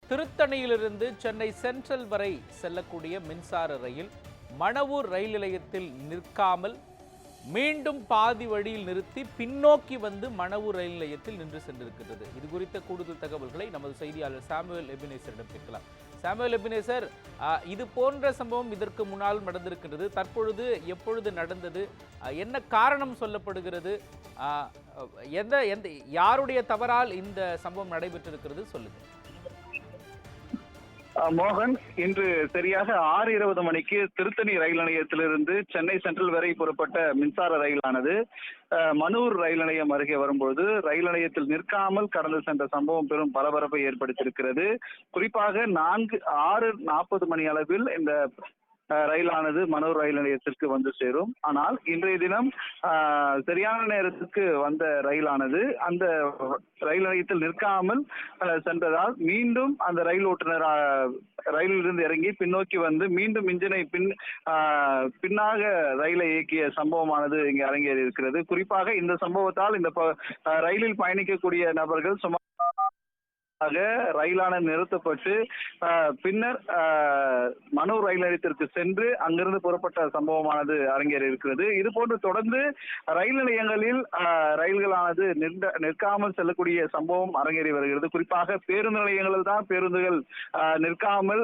திருத்தணியிலிருந்து Chennai central வரை செல்லக்கூடிய மின்சார ரயில் மணவூர் ரயில் நிலையத்தில் நிற்காமல் மீண்டும் பாதி வழியில் நிறுத்தி பின்னோக்கி வந்து மணவூர் ரயில் நிலையத்தில் நின்று சென்றிருக்கிறது. இது குறித்த கூடுதல் தகவல்களை நமது செய்தியாளர் சாமுவேல் எபினேசரிடம் கேட்கலாம். சாமுவேல் எபினேசர், இது போன்ற சம்பவம் இதற்கு முன்னால் நடந்திருக்கிறது. தற்பொழுது எப்பொழுது நடந்தது? என்ன காரணம் சொல்லப்படுகிறது? யாருடைய தவறால் இந்த சம்பவம் நடைபெற்றிருக்கிறது? சொல்லுங்க. மோகன், இன்று சரியாக 6:20 மணிக்கு திருத்தணி ரயில் நிலையத்திலிருந்து சென்னை சென்ட்ரல் வரை புறப்பட்ட மின்சார ரயிலானது மணூர் ரயில் நிலையம் அருகே வரும்போது ரயில் நிலையத்தில் நிற்காமல் கடந்து சென்ற சம்பவம் பெரும் பரபரப்பை ஏற்படுத்தியிருக்கிறது. குறிப்பாக 6:40 மணி அளவில் இந்த ரயிலானது மணூர் ரயில் நிலையத்திற்கு வந்து சேரும். ஆனால் இன்றைய தினம் சரியான நேரத்துக்கு வந்த ரயிலானது அந்த ரயில் நிலையத்தில் நிற்காமல் சென்றதால் மீண்டும் அந்த ரயில் ஓட்டுநர் ரயிலிருந்து இறங்கி பின்னோக்கி வந்து மீண்டும் இன்ஜினை பின்னாக ரயிலை இயக்கிய சம்பவமானது இங்கே அரங்கேறி இருக்கிறது. குறிப்பாக இந்த சம்பவத்தால் இந்த ரயிலில் பயணிக்கக்கூடிய நபர்கள் சுமார் ரயிலானது நிறுத்தப்பட்டு பின்னர் மணூர் ரயில் நிலையத்திற்கு சென்று அங்கிருந்து புறப்பட்ட சம்பவமானது அரங்கேறி இருக்கிறது. இது போன்று தொடர்ந்து ரயில் நிலையங்களில் ரயில்களானது நிற்காமல் செல்லக்கூடிய சம்பவம் அரங்கேறி வருகிறது. குறிப்பாக பேருந்து நிலையங்களில் தான் பேருந்துகள் நிற்காமல்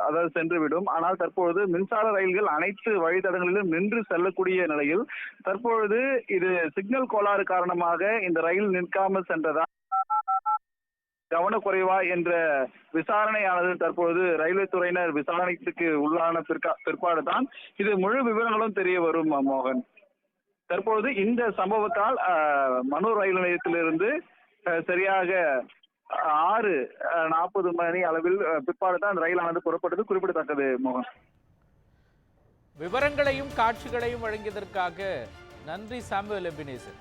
அதாவது சென்றுவிடும். ஆனால் தற்பொழுது மின்சார ரயில்கள் அனைத்து வழித்தடங்களிலும் நின்று செல்லக்கூடிய நிலையில் தற்பொழுது இது சிக்னல் கோளாறு காரணமாக இந்த ரயில் நிற்காமல் சென்றதால் கவனக்குறைவா என்ற விசாரணையானது தற்பொழுது ரயில்வே துறையினர் விசாரணைக்கு உள்ளான பிற்பாடு தான் இது முழு விவரங்களும் தெரிய வரும். மோகன், தற்பொழுது இந்த சம்பவத்தால் மணூர் ரயில் நிலையத்திலிருந்து சரியாக 6:40 மணி அளவில் பிற்பாடு தான் ரயிலானது புறப்பட்டது குறிப்பிடத்தக்கது. மோகன், விவரங்களையும் காட்சிகளையும் வழங்கியதற்காக நன்றி சாமுவேல் எபினேசர்.